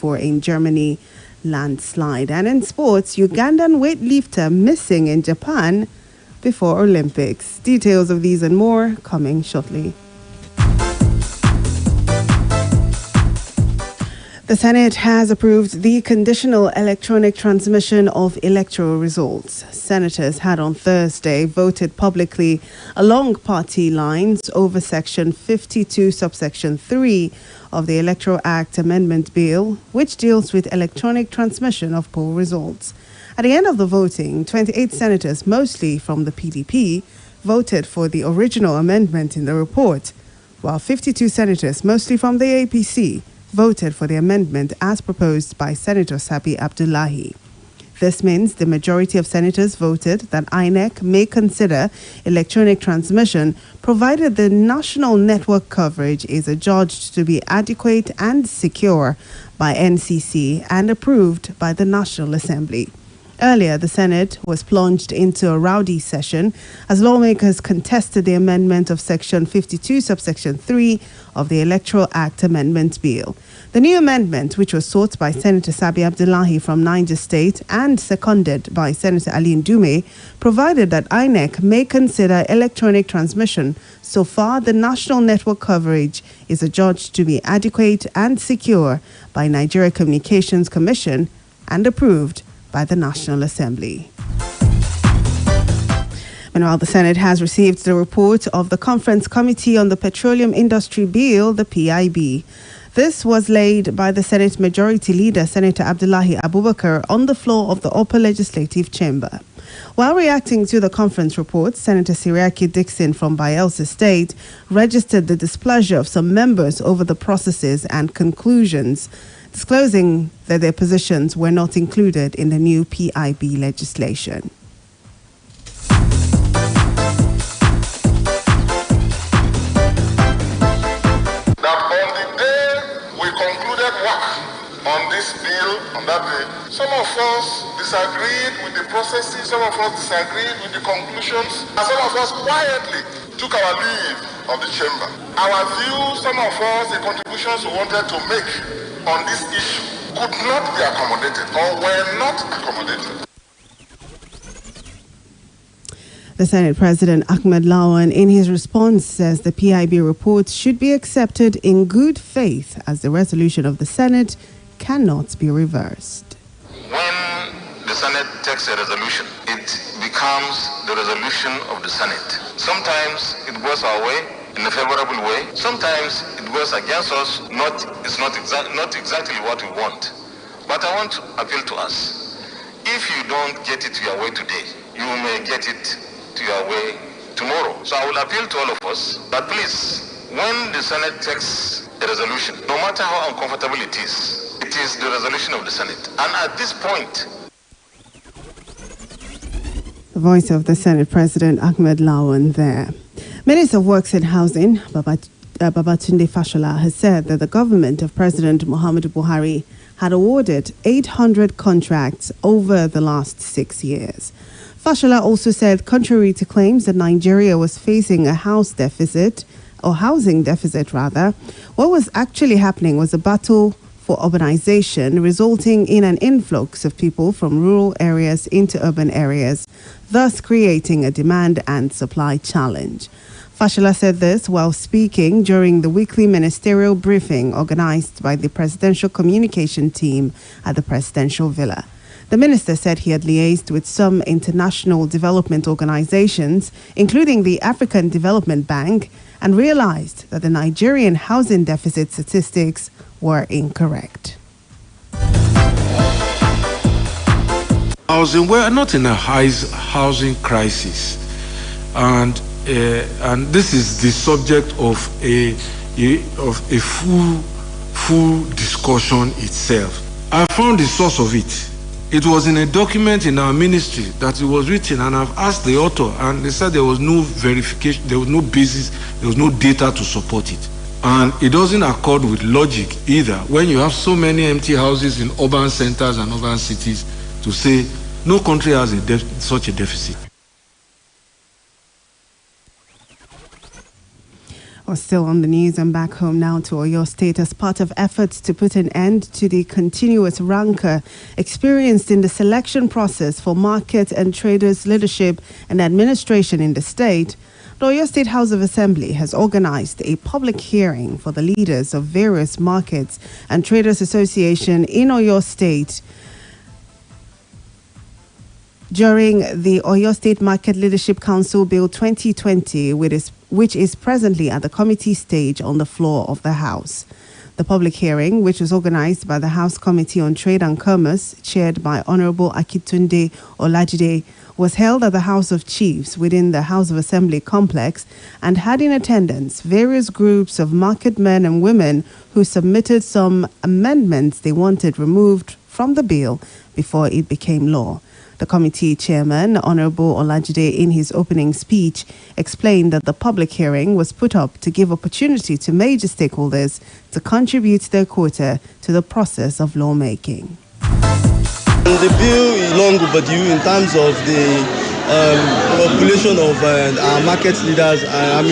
in Germany landslide. And in sports, Ugandan weightlifter missing in Japan before Olympics. Details of these and more coming shortly. The Senate has approved the conditional electronic transmission of electoral results. Senators had on Thursday voted publicly along party lines over Section 52, subsection 3 of the Electoral Act Amendment Bill, which deals with electronic transmission of poll results. At the end of the voting, 28 senators, mostly from the PDP, voted for the original amendment in the report, while 52 senators, mostly from the APC, voted for the amendment as proposed by Senator Sabi Abdullahi. This means the majority of senators voted that INEC may consider electronic transmission provided the national network coverage is adjudged to be adequate and secure by NCC and approved by the National Assembly. Earlier, the Senate was plunged into a rowdy session as lawmakers contested the amendment of Section 52, subsection 3 of the Electoral Act Amendment Bill. The new amendment, which was sought by Senator Sabi Abdullahi from Niger State and seconded by Senator Ali Ndume, provided that INEC may consider electronic transmission so far the national network coverage is adjudged to be adequate and secure by Nigeria Communications Commission and approved by the National Assembly. Meanwhile, the Senate has received the report of the Conference Committee on the Petroleum Industry Bill, the PIB. This was laid by the Senate Majority Leader, Senator Abdullahi Abubakar, on the floor of the Upper Legislative Chamber. While reacting to the conference report, Senator Siriaki Dixon from Bayelsa State registered the displeasure of some members over the processes and conclusions, disclosing that their positions were not included in the new PIB legislation. That on the day we concluded work on this bill, on that day, some of us disagreed with the processes, some of us disagreed with the conclusions, and some of us quietly took our leave of the chamber. Our views, some of us, the contributions we wanted to make on this issue could not be accommodated or were not accommodated. The Senate President Ahmed Lawan, in his response, says the PIB report should be accepted in good faith as the resolution of the Senate cannot be reversed. When the Senate takes a resolution, it becomes the resolution of the Senate. Sometimes it goes our way, in a favorable way. Sometimes it goes against us. It's not exactly what we want. But I want to appeal to us. If you don't get it your way today, you may get it to your way tomorrow. So I will appeal to all of us that please, when the Senate takes a resolution, no matter how uncomfortable it is the resolution of the Senate. And at this point, the voice of the Senate President Ahmed Lawan there. Minister of Works and Housing, Babatunde Fashola, has said that the government of President Muhammadu Buhari had awarded 800 contracts over the last 6 years. Fashola also said, contrary to claims that Nigeria was facing a housing deficit, what was actually happening was a battle for urbanization, resulting in an influx of people from rural areas into urban areas, thus creating a demand and supply challenge. Fashola said this while speaking during the weekly ministerial briefing organized by the Presidential Communication Team at the Presidential Villa. The minister said he had liaised with some international development organizations, including the African Development Bank, and realized that the Nigerian housing deficit statistics were incorrect. We're not in a housing crisis, and this is the subject of a full discussion itself. I found the source of it. It was in a document in our ministry that it was written, and I've asked the author, and they said there was no verification, there was no basis, there was no data to support it. And it doesn't accord with logic either when you have so many empty houses in urban centers and urban cities to say no country has such a deficit. We're still on the news and back home now to Oyo State as part of efforts to put an end to the continuous rancor experienced in the selection process for market and traders leadership and administration in the state. The Oyo State House of Assembly has organized a public hearing for the leaders of various markets and traders association in Oyo State during the Oyo State Market Leadership Council Bill 2020, which is presently at the committee stage on the floor of the House. The public hearing, which was organized by the House Committee on Trade and Commerce, chaired by Honorable Akitunde Olajide, was held at the House of Chiefs within the House of Assembly complex and had in attendance various groups of market men and women who submitted some amendments they wanted removed from the bill before it became law. The committee chairman, Honorable Olajide, in his opening speech, explained that the public hearing was put up to give opportunity to major stakeholders to contribute their quota to the process of lawmaking. The bill is long overdue in terms of the population of our market leaders,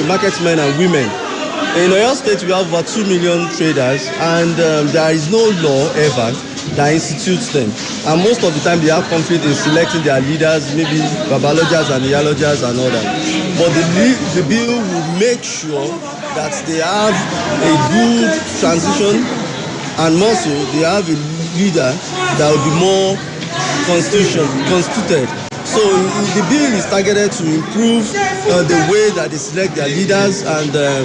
market men and women. In Oyo State, we have over 2 million traders, and there is no law ever that institutes them. And most of the time, they have conflict in selecting their leaders, maybe babalojas and iyalojas and all that. But the bill will make sure that they have a good transition, and also they have a leader that will be more constituted. So the bill is targeted to improve the way that they select their leaders and their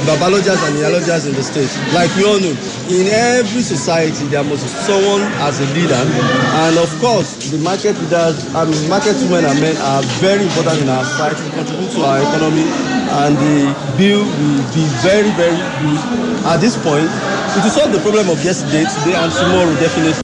babalojas and iyalojas in the state. Like we all know, in every society there must be someone as a leader, and of course the market leaders and market women and men are very important in our society, contribute to our economy, and the bill will be very, very good. At this point, it will solve the problem of yesterday, today, and tomorrow definitely.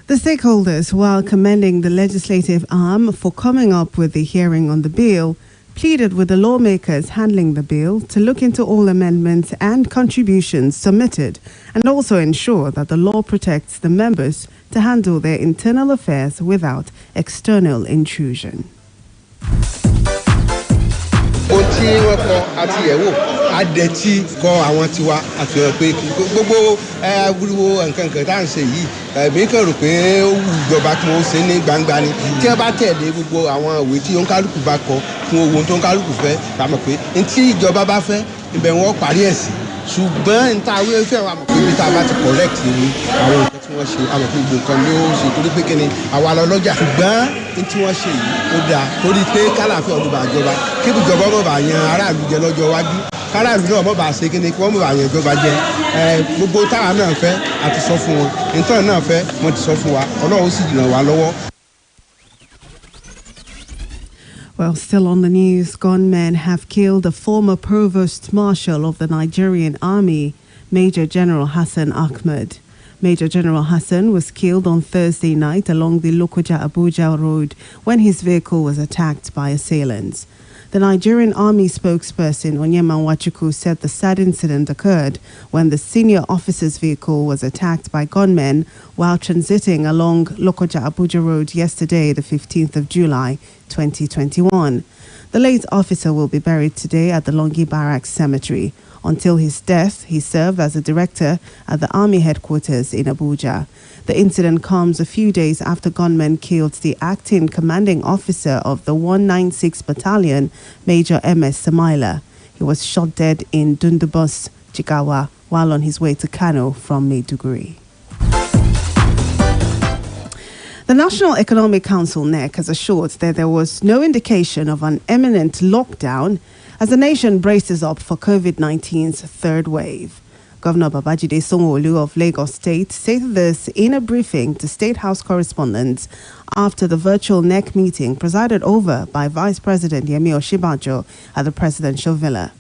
The stakeholders, while commending the legislative arm for coming up with the hearing on the bill, pleaded with the lawmakers handling the bill to look into all amendments and contributions submitted and also ensure that the law protects the members to handle their internal affairs without external intrusion. Adẹ̀tí kọ àwọn tiwa àti pé gbogbo aguriwo nǹkan tá à ń ṣe yìí èmi kàn rò pé ó wù ìjọba kí wọ́n ṣe ní gbangba ni tí wọ́n bá tẹ̀lé gbogbo àwọn ìwé tí oníkálukú bá kọ fún owó tó oníkálukú fẹ́ ká mọ̀ pé tí ìjọba bá fẹ́ ibẹ̀ wọ́n parí ẹ̀ sí ṣùgbọ́n níta àwọn ẹ̀fẹ́ wa mọ̀ pé bí tá a bá ti correct ni àwọn nǹkan tí wọ́n ṣe àmọ̀ pé gbogbo nǹkan ló ṣe torí pé kíni àwa lọ lọ́jà ṣùgbọ́n tí wọ́n ṣe yìí ó dáa torí pé kálàfẹ́ ọdún bá jọba kí ìjọba ọmọ bá yan aráàlú jẹ lọ́jọ́ iwájú káràlú náà mọ̀ bá ṣe kíni kí wọ́n mọ̀ bá yan ìjọba jẹ gbogbo táwa náà fẹ́ àti sọ fún wọn nítorí náà fẹ́ wọ́n ti sọ fún wa Ọlọ́run sì ràn wá lọ́wọ́. Well, still on the news, gunmen have killed the former Provost Marshal of the Nigerian Army, Major General Hassan Ahmed. Major General Hassan was killed on Thursday night along the Lokoja-Abuja road when his vehicle was attacked by assailants. The Nigerian Army spokesperson Onyema Nwachukwu said the sad incident occurred when the senior officer's vehicle was attacked by gunmen while transiting along Lokoja-Abuja road yesterday, the 15th of July, 2021. The late officer will be buried today at the Longi Barracks Cemetery. Until his death, he served as a director at the Army headquarters in Abuja. The incident comes a few days after gunmen killed the acting commanding officer of the 196 Battalion, Major M.S. Samaila. He was shot dead in Dundubus, Jigawa, while on his way to Kano from Maiduguri. The National Economic Council, NEC, has assured that there was no indication of an imminent lockdown as the nation braces up for COVID-19's third wave. Governor Babajide Sanwo-Olu of Lagos State said this in a briefing to State House correspondents after the virtual NEC meeting presided over by Vice President Yemi Osinbajo at the presidential villa.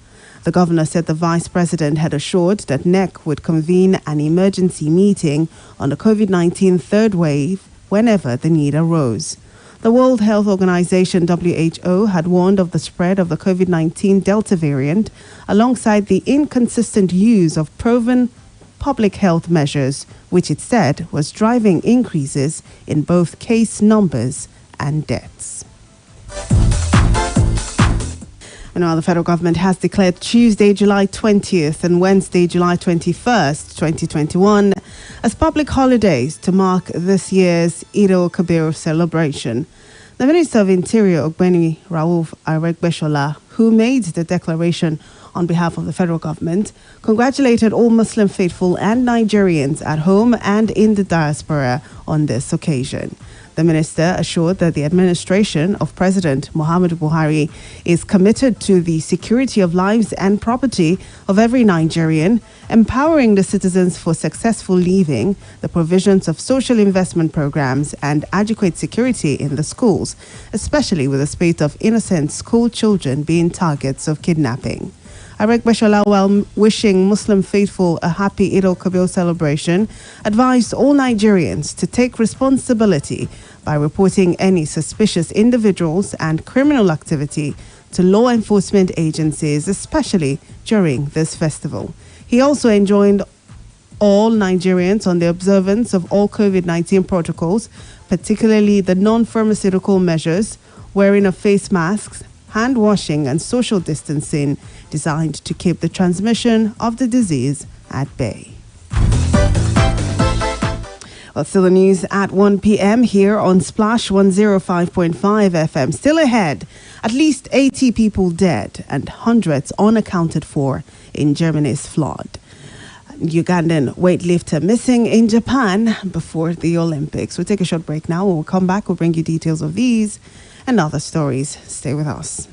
The governor said the vice president had assured that NEC would convene an emergency meeting on the COVID-19 third wave whenever the need arose. The World Health Organization (WHO) had warned of the spread of the COVID-19 Delta variant alongside the inconsistent use of proven public health measures, which it said was driving increases in both case numbers and deaths. Meanwhile, the federal government has declared Tuesday, July 20th and Wednesday, July 21st, 2021 as public holidays to mark this year's Eid al-Kabir celebration. The Minister of Interior, Ogbeni Rauf Aregbesola, who made the declaration on behalf of the federal government, congratulated all Muslim faithful and Nigerians at home and in the diaspora on this occasion. The minister assured that the administration of President Muhammadu Buhari is committed to the security of lives and property of every Nigerian, empowering the citizens for successful living, the provisions of social investment programs, and adequate security in the schools, especially with the spate of innocent school children being targets of kidnapping. Aregbesola, while wishing Muslim faithful a happy Eid al-Kabir celebration, advised all Nigerians to take responsibility by reporting any suspicious individuals and criminal activity to law enforcement agencies, especially during this festival. He also enjoined all Nigerians on the observance of all COVID-19 protocols, particularly the non-pharmaceutical measures, wearing of face masks, hand washing and social distancing designed to keep the transmission of the disease at bay. Well, still the news at 1 p.m. here on Splash 105.5 FM. Still ahead, at least 80 people dead and hundreds unaccounted for in Germany's flood. Ugandan weightlifter missing in Japan before the Olympics. We'll take a short break now. When we'll come back, we'll bring you details of these and other stories. Stay with us.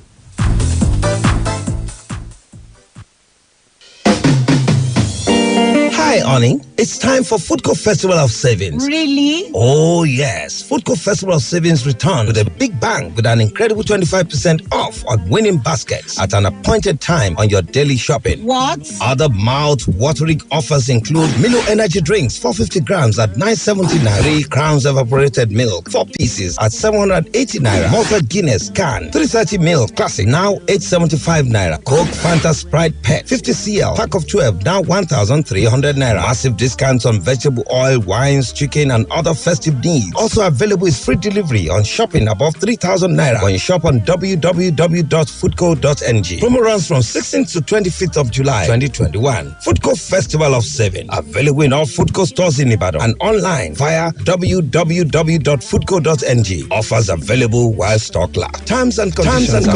Hi, Oni. It's time for Foodco Festival of Savings. Really? Oh, yes. Foodco Festival of Savings return with a big bang with an incredible 25% off on winning baskets at an appointed time on your daily shopping. What? Other mouth-watering offers include Milo Energy Drinks, 450 grams at 970 naira. 3 crowns evaporated milk, 4 pieces at 780 naira. Malta Guinness can, 330 ml classic, now 875 naira. Coke Fanta Sprite PET, 50 cl, pack of 12, now 1,300 naira. Massive discounts on vegetable oil, wines, chicken, and other festive needs. Also available is free delivery on shopping above 3,000 naira when you shop on www.foodco.ng. Promo runs from 16th to 25th of July 2021. Foodco Festival of Saving. Available in all Foodco stores in Ibadan and online via www.foodco.ng. Offers available while stock lasts. Terms and conditions.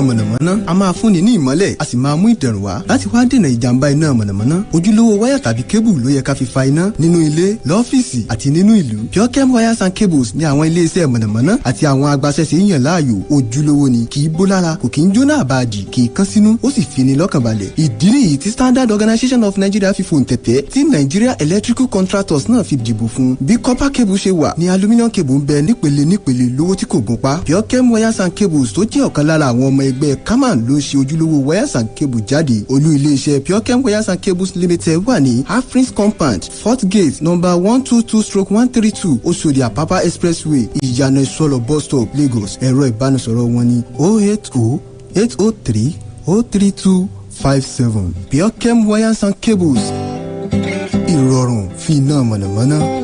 mọ̀nàmọ́ná a máa fúnni ní ìmọ́lẹ̀ a sì máa mú ìdẹ̀rùn wá láti wá dènà ìjàmbá iná mọ̀nàmọ́ná ojúlówó wáyà tàbí kébù ló yẹ ká fi fa iná nínú ilé lọ́fíìsì àti nínú ìlú Purchem wires and cables ní àwọn ilé-iṣẹ́ mọ̀nàmọ́ná àti àwọn agbaṣẹ́ṣe yàn láàyò ojúlówó ni kì í bó lára kò kì í jóná àbáàdì kì í kán sínú ó sì fini lọ́kàn balẹ̀ ìdí nìyí tí Standard Organization of Nigeria fi fòun tẹ̀tẹ̀ tí Nigeria Electrical Contractors náà fi dìbò fún bí copper cable ṣe wà ní aluminium cable ń bẹ nípele lówó tí kò gún pa Purchem wires and cables tó jẹ́ ọ̀kan lára àwọn ọmọ ẹgbẹ́ Kaman ló ṣe ojúlówó wires and cable jáde olú iléeṣẹ́ Purchem wires and cables limited wà ní Afrin's compound Fort Gate number 122/132 Oṣòdì Apapa Expressway Ìyànà Ìsọlọ̀ bus stop Lagos ẹ̀rọ ìbánisọ̀rọ̀ wọn ní 080-803-03257 Purchem wires and cables ìrọ̀rùn fi iná mọ̀nàmọ́ná.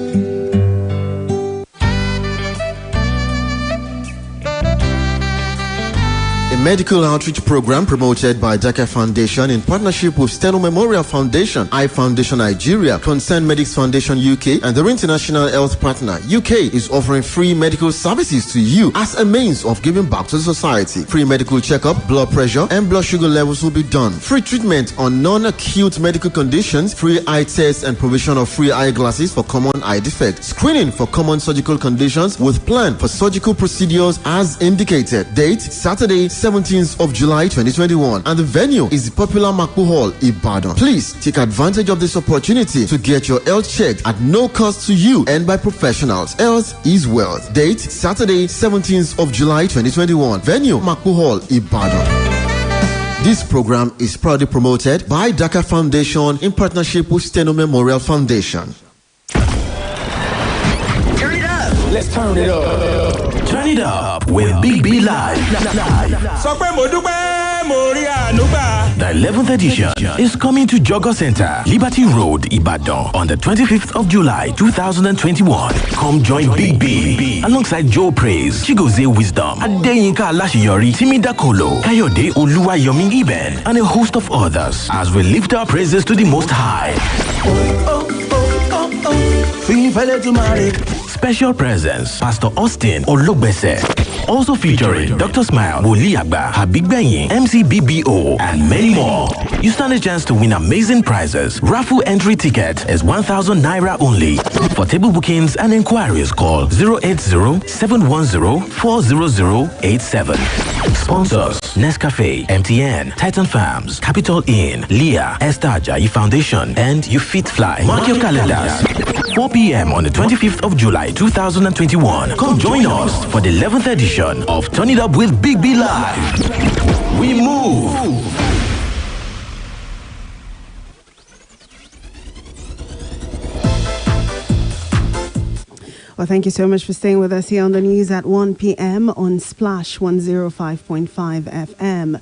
Medical outreach program promoted by Daka Foundation in partnership with Steno Memorial Foundation, iFoundation Nigeria, Concerned Medics Foundation UK, and their international health partner UK is offering free medical services to you as a means of giving back to society. Free medical checkup, blood pressure, and blood sugar levels will be done. Free treatment on non-acute medical conditions, free eye tests and provision of free eyeglasses for common eye defects. Screening for common surgical conditions with plan for surgical procedures as indicated. Date, Saturday, 17th of July 2021, and the venue is the popular Makpu Hall, Ibadan. Please take advantage of this opportunity to get your health checked at no cost to you and by professionals. Health is wealth. Date Saturday, 17th of July 2021. Venue Makpu Hall, Ibadan. This program is proudly promoted by Daka Foundation in partnership with Steno Memorial Foundation. Turn it up. Let's turn it up. Turn it up with Big B Live. Sọ pé mo dúpẹ́. The 11th edition is coming to Jogger Center, Liberty Road, Ibadan on the 25th of July 2021. Come join Big B alongside Joe Praise, Chigoze Wisdom, Adeyinka Alashiyori, Timida Kolo, Kayode Oluwayomi Iben, and a host of others as we lift our praises to the Most High. Special presence, Pastor Austin Ologbese. Also featuring Dr. Smile, Woli Agba, Habib Benyin, MC BBO, and many more. You stand a chance to win amazing prizes. Raffle entry ticket is 1,000 naira only. For table bookings and inquiries, call 080-710-40087. Sponsors: Nescafe, MTN, Titan Farms, Capital Inn, Leah, Esther Ajayi Foundation, and You Fit Fly. Mark your calendars. 4 p.m. on the 25th of July 2021. Come join us for the 11th edition of Turn It Up with Big B Live. We move. Well, thank you so much for staying with us here on the news at 1 p.m. on Splash 105.5 FM.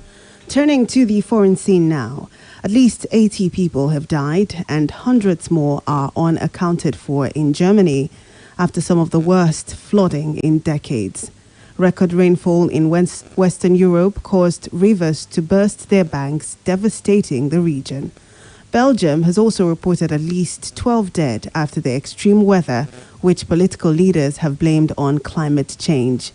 Turning to the foreign scene now. At least 80 people have died and hundreds more are unaccounted for in Germany after some of the worst flooding in decades. Record rainfall in Western Europe caused rivers to burst their banks, devastating the region. Belgium has also reported at least 12 dead after the extreme weather, which political leaders have blamed on climate change.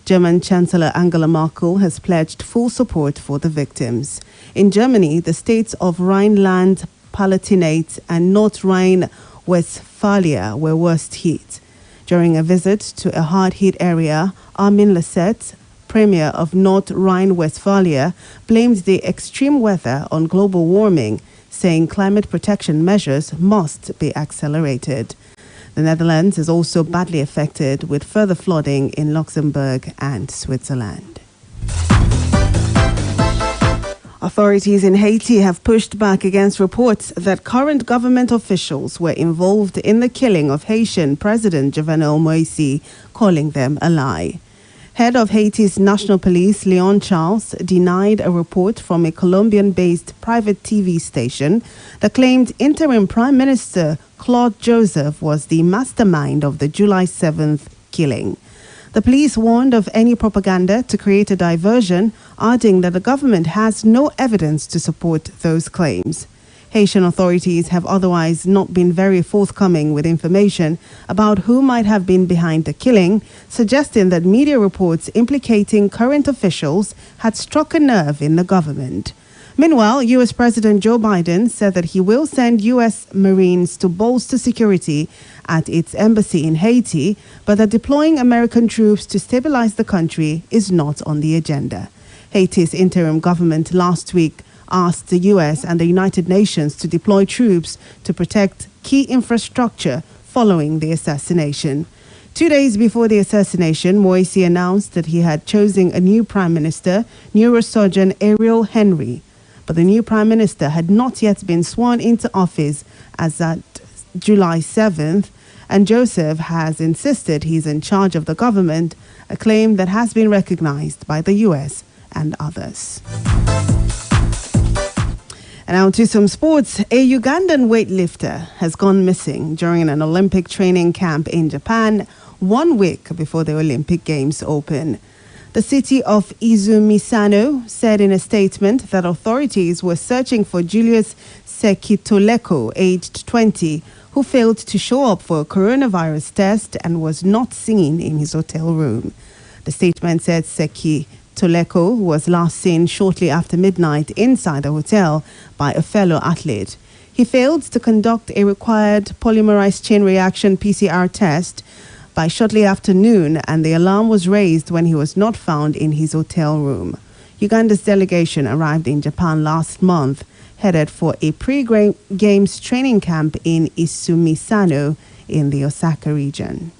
German Chancellor Angela Merkel has pledged full support for the victims. In Germany, the states of Rhineland-Palatinate and North Rhine-Westphalia were worst hit. During a visit to a hard-hit area, Armin Laschet, Premier of North Rhine-Westphalia, blamed the extreme weather on global warming, saying climate protection measures must be accelerated. The Netherlands is also badly affected with further flooding in Luxembourg and Switzerland. Authorities in Haiti have pushed back against reports that current government officials were involved in the killing of Haitian President Jovenel Moïse, calling them a lie. Head of Haiti's National Police, Leon Charles, denied a report from a Colombian-based private TV station that claimed interim Prime Minister Claude Joseph was the mastermind of the July 7th killing. The police warned of any propaganda to create a diversion, adding that the government has no evidence to support those claims. Haitian authorities have otherwise not been very forthcoming with information about who might have been behind the killing, suggesting that media reports implicating current officials had struck a nerve in the government. Meanwhile, U.S. President Joe Biden said that he will send U.S. Marines to bolster security at its embassy in Haiti, but that deploying American troops to stabilize the country is not on the agenda. Haiti's interim government last week asked the U.S. and the United Nations to deploy troops to protect key infrastructure following the assassination. 2 days before the assassination, Moïse announced that he had chosen a new prime minister, neurosurgeon Ariel Henry. But the new prime minister had not yet been sworn into office as at July 7th, and Joseph has insisted he's in charge of the government, a claim that has been recognized by the U.S. and others. And now to some sports. A Ugandan weightlifter has gone missing during an Olympic training camp in Japan 1 week before the Olympic Games open. The city of Izumisano said in a statement that authorities were searching for Julius Sekitoleko, aged 20, who failed to show up for a coronavirus test and was not seen in his hotel room. The statement said Sekitoleko was last seen shortly after midnight inside the hotel by a fellow athlete. He failed to conduct a required polymerase chain reaction PCR test by shortly after noon, and the alarm was raised when he was not found in his hotel room. Uganda's delegation arrived in Japan last month, headed for a pre-games training camp in Isumisano in the Osaka region.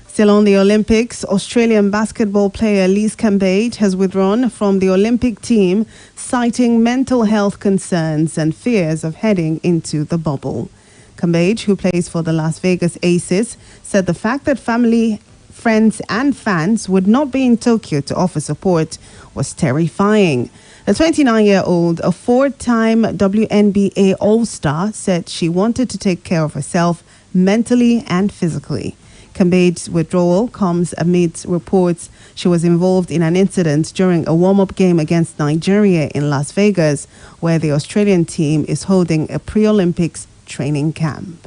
Still on the Olympics, Australian basketball player Lise Cambage has withdrawn from the Olympic team, citing mental health concerns and fears of heading into the bubble. Cambage, who plays for the Las Vegas Aces, said the fact that family friends and fans would not be in Tokyo to offer support was terrifying. The 29-year-old, a four-time WNBA All-Star, said she wanted to take care of herself mentally and physically. Kambe's withdrawal comes amid reports she was involved in an incident during a warm-up game against Nigeria in Las Vegas, where the Australian team is holding a pre-Olympics training camp.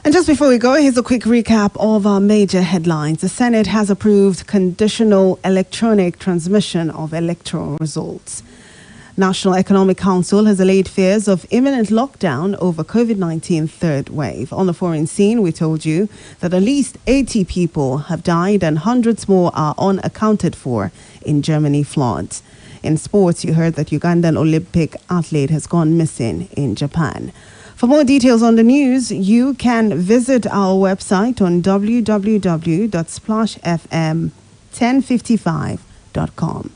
And just before we go, here's a quick recap of our major headlines. The Senate has approved conditional electronic transmission of electoral results. National Economic Council has allayed fears of imminent lockdown over COVID-19 third wave. On the foreign scene, we told you that at least 80 people have died and hundreds more are unaccounted for in Germany floods. In sports, you heard that Ugandan Olympic athlete has gone missing in Japan. For more details on the news, you can visit our website on www.splashfm1055.com.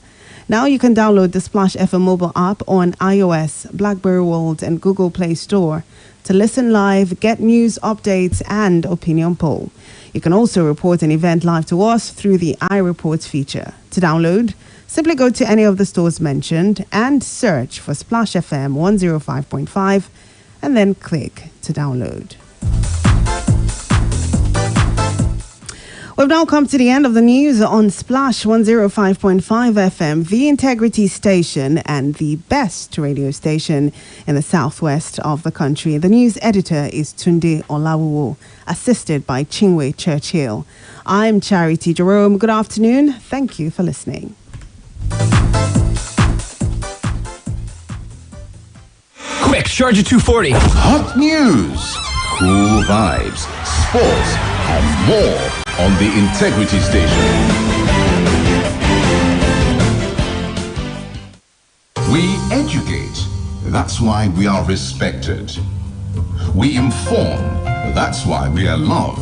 Now you can download the Splash FM mobile app on iOS, BlackBerry World, and Google Play Store to listen live, get news updates, and opinion poll. You can also report an event live to us through the iReports feature. To download, simply go to any of the stores mentioned and search for Splash FM 105.5 and then click to download. We've now come to the end of the news on Splash 105.5 FM, the Integrity Station and the best radio station in the southwest of the country. The news editor is Tunde Olawuwo, assisted by Chinwe Churchill. I'm Charity Jerome. Good afternoon. Thank you for listening. Quick, charge at 240. Hot news, cool vibes, sports, and more on the Integrity Station. We educate, that's why we are respected. We inform, that's why we are loved.